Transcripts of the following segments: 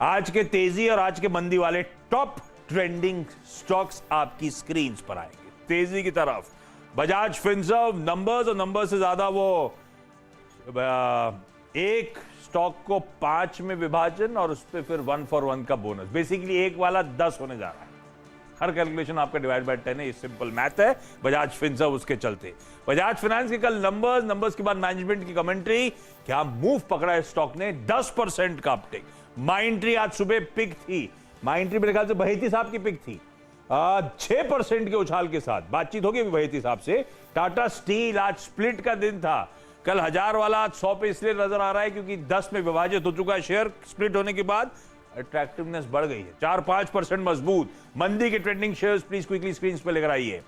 आज के तेजी और आज के मंदी वाले टॉप ट्रेंडिंग स्टॉक्स आपकी स्क्रीन पर आएंगे। तेजी की तरफ बजाज फिनसर्व, नंबर्स और नंबर्स से ज्यादा वो एक स्टॉक को 5 में विभाजन और उस पर फिर 1 for 1 का बोनस, बेसिकली एक वाला 10 होने जा रहा है। हर कैलकुलेशन आपका डिवाइड बाय 10 है, ये सिंपल मैथ है। बजाज फिनसर्व उसके चलते, बजाज फाइनेंस के कल नंबर्स के बाद मैनेजमेंट की कमेंट्री, क्या मूव पकड़ा है स्टॉक ने, 10% का अपटिक। माइंट्री आज सुबह पिक थी, माइंट्री मेरे ख्याल से बहेती साहब की पिक थी, 6% के उछाल के साथ। बातचीत होगी बहेती साहब से। टाटा स्टील आज स्प्लिट का दिन था, कल 1000 वाला आज 100 पे इसलिए नजर आ रहा है क्योंकि 10 में विभाजित हो चुका है शेयर स्प्लिट होने के बाद, अट्रैक्टिवनेस बढ़ गई है, 4-5% मजबूत। मंदी के trending shares please quickly screen पर लेकर आइए।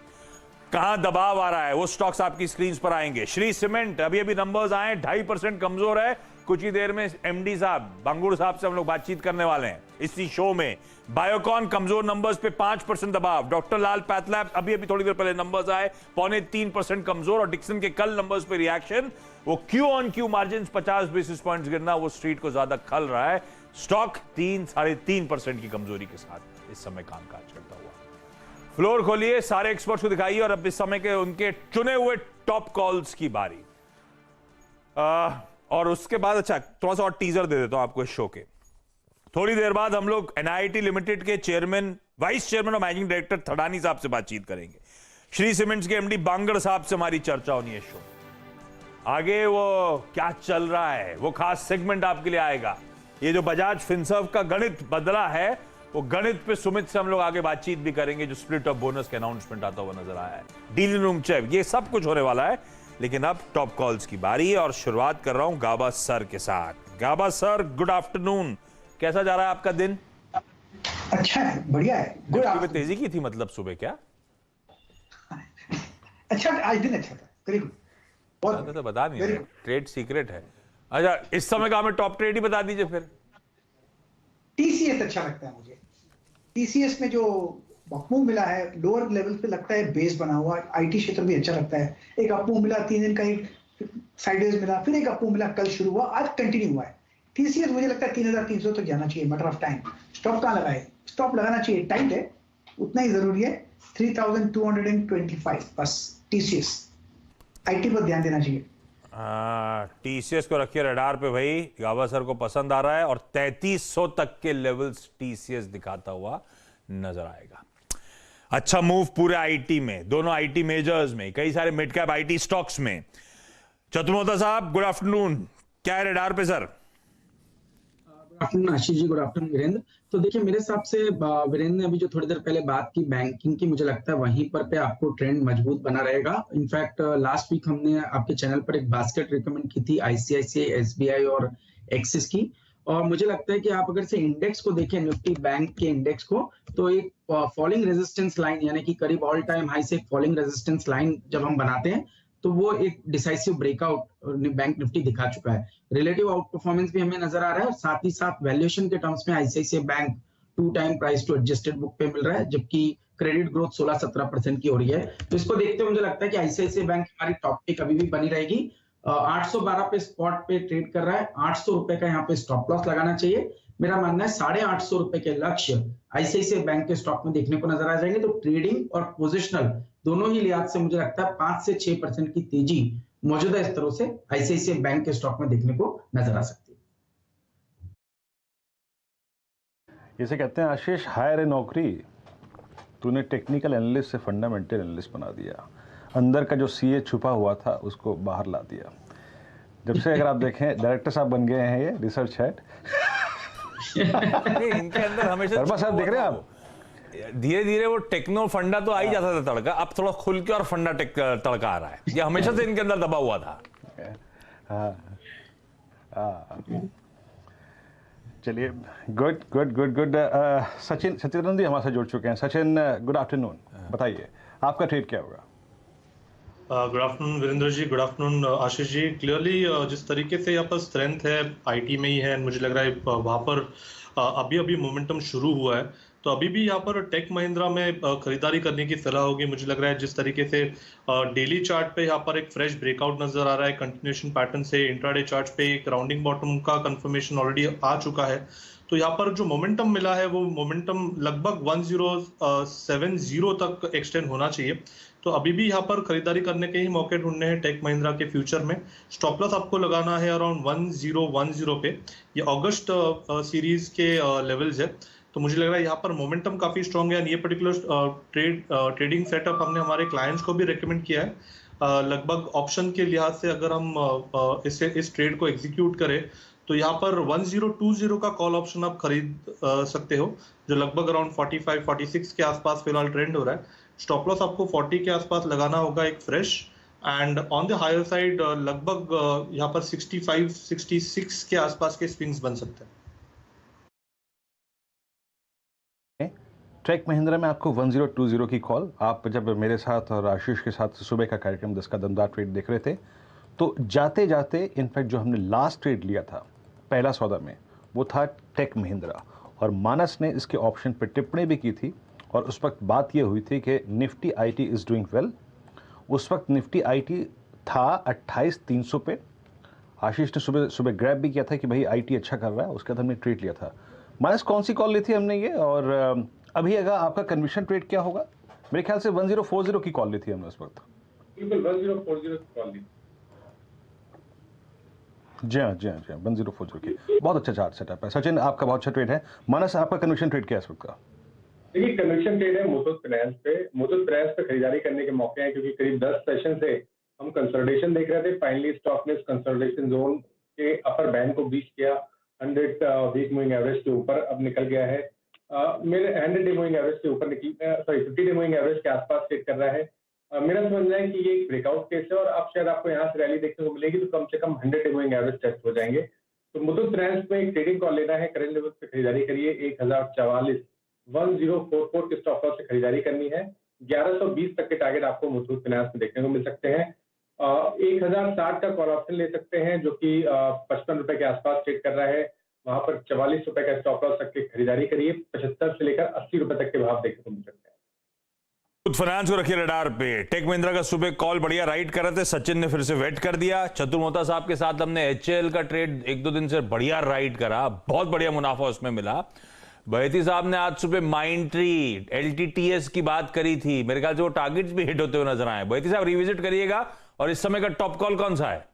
कहां दबाव आ रहा है वो स्टॉक्स आपकी स्क्रीन पर आएंगे। श्री सीमेंट अभी नंबर्स आए, 2.5% कमजोर है। कुछ ही देर में एमडी साहब बंगुर साहब से हम लोग बातचीत करने वाले हैं इसी शो में। बायोकॉन कमजोर नंबर्स पे 5% दबाव। डॉक्टर लाल पैथलैब अभी थोड़ी देर पहले नंबर्स आए, 3.25% कमजोर। और डिक्सन के कल नंबर्स पे रिएक्शन, वो Q on Q margin 50 basis points गिरना, वो स्ट्रीट को ज्यादा खल रहा है। स्टॉक 3-3.5% की कमजोरी के साथ इस समय कामकाज करता हुआ। फ्लोर खोलिए, सारे एक्सपर्ट्स को दिखाइए और अब इस समय के उनके चुने हुए टॉप कॉल्स की बारी। और उसके बाद अच्छा थोड़ा सा और टीजर दे देता हूं आपको इस शो के। थोड़ी देर बाद हम लोग एनआईटी लिमिटेड के चेयरमैन, वाइस चेयरमैन और मैनेजिंग डायरेक्टर थडानी साहब से बातचीत करेंगे। श्री सीमेंट्स के एमडी बांगड़ साहब से हमारी चर्चा होनी है शो। आगे वो क्या चल रहा है वो खास सेगमेंट आपके लिए आएगा। ये जो बजाज फिनसर्व का गणित बदला है, वो गणित पे सुमित से हम लोग आगे बातचीत भी करेंगे, जो स्प्लिट ऑफ बोनस के अनाउंसमेंट आता हुआ नजर आया है। डीलिंग रूम चेक, ये सब कुछ होने वाला है। लेकिन अब टॉप कॉल्स की बारी है और शुरुआत कर रहा हूं गाबा सर के साथ। गाबा सर, गुड आफ्टरनून, कैसा जा रहा है आपका दिन? अच्छा है, बढ़िया है। Good afternoon. तेजी की थी मतलब सुबह क्या? अच्छा, आज दिन अच्छा था, करीब बहुत तो बता नहीं, ट्रेड सीक्रेट है। अच्छा, इस समय का हमें टॉप ट्रेड ही बता दीजिए फिर। टीसीएस अच्छा लगता है मुझे। टीसीएस में जो अपमूव मिला है लोअर लेवल पे, लगता है बेस बना हुआ। आईटी क्षेत्र भी अच्छा लगता है। एक अपमूव मिला, 3 दिन का एक साइडवेज मिला, फिर एक अपमूव मिला, कल शुरू हुआ, आज कंटिन्यू हुआ है। टीसीएस मुझे लगता है 3300 तक जाना चाहिए, मैटर ऑफ टाइम। स्टॉप कहां लगाए? स्टॉप लगाना चाहिए, टाइट है, उतना ही जरूरी है, 3225 बस। टीसीएस, आईटी पर ध्यान देना चाहिए। टीसीएस को रखिए रडार पे भाई, गाबा सर को पसंद आ रहा है। और 3300 तक के लेवल्स टीसीएस दिखाता हुआ नजर आएगा। अच्छा मूव पूरे आईटी में, दोनों आईटी मेजर्स में, कई सारे मिड कैप आईटी स्टॉक्स में। चतुर्मोता साहब, गुड आफ्टरनून, क्या है रडार पे sir? Good afternoon Ashish ji, good afternoon Virendra. तो देखिए मेरे हिसाब से वीरेंद्र ने अभी जो थोड़ी देर पहले बात की बैंकिंग की, मुझे लगता है वहीं पर पे आपको ट्रेंड मजबूत बना रहेगा। इनफैक्ट लास्ट वीक हमने आपके चैनल पर एक बास्केट रिकमेंड की थी आईसीआईसीआई, एसबीआई और एक्सिस की। और मुझे लगता है कि आप अगर से इंडेक्स को देखें, निफ्टी बैंक के इंडेक्स को, तो एक फॉलिंग रेजिस्टेंस लाइन, यानी कि करीब ऑल टाइम हाई से एक फॉलिंग रेजिस्टेंस लाइन जब हम बनाते हैं तो वो एक डिसाइसिव ब्रेकआउट बैंक निफ्टी दिखा चुका है। रिलेटिव आउट परफॉर्मेंस भी हमें नजर आ रहा है और साथ ही साथ वैल्यूएशन के टर्म्स में ICICI bank 2 time price to adjusted book पे मिल रहा है, जबकि क्रेडिट ग्रोथ 16-17% की हो रही है। तो इसको देखते हुए मुझे लगता है कि आईसीआईसीआई बैंक हमारी टॉप पिक अभी भी बनी रहेगी। 812 पे स्पॉट पे ट्रेड कर रहा है, 800 रुपए का यहाँ पे स्टॉप लॉस लगाना चाहिए। मेरा मानना है 850 रुपए के लक्ष्य आईसीआईसीआई बैंक के स्टॉक में देखने को नजर आ जाएंगे। तो ट्रेडिंग और पोजिशनल दोनों ही लिहाज से मुझे लगता है 5 से 6% की तेजी मौजूदा स्तरों से आईसीआईसीआई बैंक के स्टॉक में देखने को नजर आ सकती है। इसे कहते हैं आशीष, हायर नौकरी, तूने टेक्निकल एनालिस्ट से फंडामेंटल एनालिस्ट बना दिया। अंदर का जो सीए छुपा हुआ था उसको बाहर ला दिया। जब से अगर आप देखें डायरेक्टर साहब बन गए हैं ये रिसर्च हेड। इनके अंदर हमेशा शर्मा साहब देख रहे हैं आप, धीरे धीरे वो टेक्नो फंडा तो आ ही जाता था तड़का, अब थोड़ा खुल के और फंडा तड़का आ रहा है। ये हमेशा से इनके अंदर दबा हुआ था। चलिए, good good good good. Sachin Sachidanand ji हमारे साथ जुड़ चुके हैं। सचिन, गुड आफ्टरनून, बताइए आपका ट्रेड क्या होगा? Good afternoon Virendra ji, good afternoon Ashish ji. Clearly जिस तरीके से यहाँ पर स्ट्रेंथ है आईटी में ही है, मुझे लग रहा है वहाँ पर अभी अभी मोमेंटम शुरू हुआ है। तो अभी भी यहाँ पर टेक महिंद्रा में खरीदारी करने की सलाह होगी। मुझे लग रहा है जिस तरीके से डेली चार्ट पे यहाँ पर एक फ्रेश ब्रेकआउट नजर आ रहा है कंटिन्यूएशन पैटर्न से। इंट्राडे चार्ट पे एक राउंडिंग बॉटम का कंफर्मेशन ऑलरेडी आ चुका है। तो यहाँ पर जो मोमेंटम मिला है वो मोमेंटम लगभग 1070 तक एक्सटेंड होना चाहिए। तो अभी भी यहाँ पर खरीदारी करने के ही मौके ढूंढने हैं टेक महिंद्रा के फ्यूचर में। स्टॉप लॉस आपको लगाना है अराउंड 1010 पे। ये अगस्त सीरीज के लेवल्स है। तो मुझे लग रहा है यहाँ पर मोमेंटम काफी स्ट्रॉन्ग है। ये पर्टिकुलर ट्रेडिंग सेटअप हमने हमारे क्लाइंट्स को भी रेकमेंड किया है। लगभग ऑप्शन के लिहाज से अगर हम इस ट्रेड को एग्जीक्यूट करें तो यहाँ पर 1020 का कॉल ऑप्शन आप खरीद सकते हो, जो लगभग अराउंड 45-46 के आसपास फिलहाल ट्रेंड हो रहा है। स्टॉप लॉस आपको 40 के आसपास लगाना होगा एक fresh, and on the higher side लगभग यहाँ पर 65-66 के आसपास के स्विंग्स बन सकते हैं। टेक महिंद्रा में आपको 1020 की कॉल। आप जब मेरे साथ और आशीष के साथ सुबह का कार्यक्रम 10 का दमदार ट्रेड देख रहे थे तो जाते जाते इनफैक्ट जो हमने लास्ट ट्रेड लिया था पहला सौदा में वो था टेक महिंद्रा, और मानस ने इसके ऑप्शन पर टिप्पणी भी की थी और उस वक्त बात ये हुई थी कि Nifty IT is doing well. उस वक्त निफ्टी आईटी था 28,300 पे। आशीष ने सुबह सुबह ग्रैब भी किया था कि भाई आईटी अच्छा कर रहा है, उसके बाद हमने ट्रेड लिया था। मानस कौन सी कॉल ली थी हमने ये, और अभी अगर आपका कन्विक्शन ट्रेड क्या होगा? मेरे ख्याल से 1040 की कॉल ली थी हमने उस वक्त। बिल्कुल 1040 की कॉल ली। जी हाँ 1040 की। बहुत अच्छा चार्ट सेटअप है। सचिन आपका बहुत अच्छा ट्रेड है। मानस आपका कन्विक्शन ट्रेड क्या है इस वक्त का? देखिए कन्विक्शन ट्रेड है मुथूट फाइनेंस पे। मुथूट फाइनेंस पे खरीदारी करने के मौके हैं, क्योंकि करीब 10 सेशन से हम कंसोलिडेशन देख रहे थे। फाइनली स्टॉक ने कंसोलिडेशन जोन के अपर बैंड को ब्रीच किया। 100 वीक मूविंग एवरेज के ऊपर अब निकल गया है। मेरे 100 डे मूविंग एवरेज के ऊपर 50 डे मूविंग एवरेज के आसपास ट्रेड कर रहा है। मेरा समझना है कि ये एक ब्रेकआउट केस है और अब शायद आपको यहाँ से रैली देखने को मिलेगी, तो कम से कम 100 डे मूविंग एवरेज टेस्ट हो जाएंगे। तो मुथूट फाइनेंस में एक ट्रेडिंग कॉल लेना है, करंट लेवल पे खरीदारी करिए। 1044 1044 के स्टॉप लॉस से खरीदारी करनी है। 1120 तक के टारगेट आपको मुथूट फाइनेंस में देखने को मिल सकते हैं। 1060 का कॉल ऑप्शन ले सकते हैं, जो कि 55 रुपए के आसपास ट्रेड कर रहा है। वहां पर 44 रुपए का स्टॉप लॉस तक की खरीदारी करिए। 75 से लेकर 80 रुपए तक के भाव देखने को मिल सकते हैं। फाइनेंस को रखिए रडार पे। टेक महिंद्रा का सुबह कॉल बढ़िया राइट कर रहे थे, सचिन ने फिर से वेट कर दिया। चतुर मोहता साहब के साथ हमने एचएएल का ट्रेड 1-2 दिन से बढ़िया राइट करा, बहुत बढ़िया मुनाफा उसमें मिला। बहेती साहब ने आज सुबह माइंडट्री एलटीटीएस की बात करी थी, मेरे ख्याल से वो टारगेट्स भी हिट होते हुए नजर आए। बहेती साहब रिविजिट करिएगा, और इस समय का टॉप कॉल कौन सा है?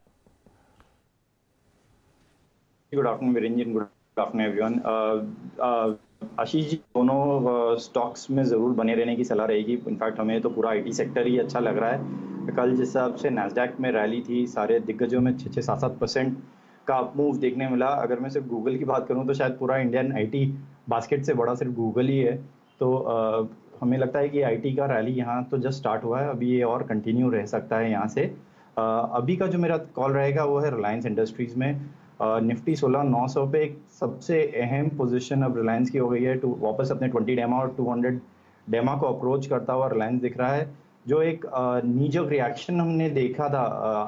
Good afternoon Virendra ji, good afternoon everyone. Ashish ji, दोनों स्टॉक्स में ज़रूर बने रहने की सलाह रहेगी। इनफैक्ट हमें तो पूरा आईटी सेक्टर ही अच्छा लग रहा है। कल जिस हिसाब से नैस्डैक में रैली थी, सारे दिग्गजों में 6-7% का मूव देखने मिला। अगर मैं सिर्फ गूगल की बात करूं तो शायद पूरा इंडियन आईटी बास्केट से बड़ा सिर्फ गूगल ही है। तो हमें लगता है कि आईटी का रैली यहाँ तो जस्ट स्टार्ट हुआ है, अभी ये और कंटिन्यू रह सकता है यहाँ से। अभी का जो मेरा कॉल रहेगा वो है रिलायंस इंडस्ट्रीज़ में। निफ्टी 16,900 पे एक सबसे अहम पोजीशन अब रिलायंस की हो गई है। वापस अपने 20 डेमा और 200 डेमा को अप्रोच करता हुआ रिलायंस दिख रहा है। जो एक नीजक रिएक्शन हमने देखा था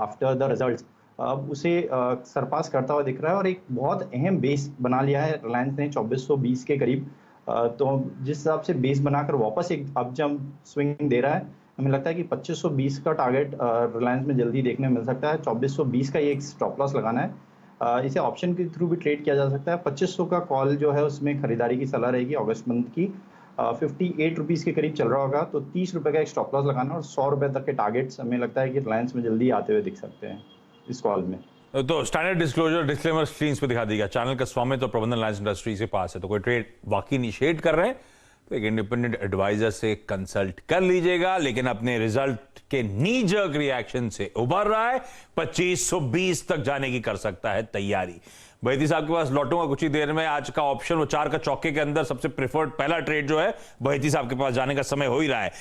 आफ्टर द रिजल्ट्स, अब उसे सरपास करता हुआ दिख रहा है और एक बहुत अहम बेस बना लिया है रिलायंस ने 2420 के करीब। तो जिस हिसाब से बेस बनाकर वापस एक अब जंप स्विंग दे रहा है, हमें लगता है कि 2520 का टारगेट रिलायंस में जल्दी देखने मिल सकता है। 2420 का ये एक स्टॉप लॉस लगाना है। इसे ऑप्शन के थ्रू भी ट्रेड किया जा सकता है। 2500 का कॉल जो है उसमें खरीदारी की सलाह रहेगी। अगस्त मंथ की 58 रुपीज़ के करीब चल रहा होगा, तो 30 रुपये का एक स्टॉप लॉस लगाना और 100 रुपये तक के टारगेट्स हमें लगता है कि रिलायंस में जल्दी आते हुए दिख सकते हैं इस कॉल में। तो स्टैंडर्ड डिस्क्लोजर डिस्क्लेमर स्क्रीन पे दिखा देगा। चैनल का स्वामित्व तो प्रबंधन रिलायंस इंडस्ट्रीज के पास है, तो कोई ट्रेड वाकई इनिशिएट कर रहे हैं तो एक इंडिपेंडेंट एडवाइजर से कंसल्ट कर लीजिएगा। लेकिन अपने रिजल्ट के नी जर्क रिएक्शन से उभर रहा है, 2520 तक जाने की कर सकता है तैयारी। बहेती साहब के पास लौटूंगा कुछ ही देर में। आज का ऑप्शन वो 4 का चौके के अंदर सबसे प्रेफर्ड पहला ट्रेड जो है बहेती साहब के पास जाने का समय हो ही रहा है।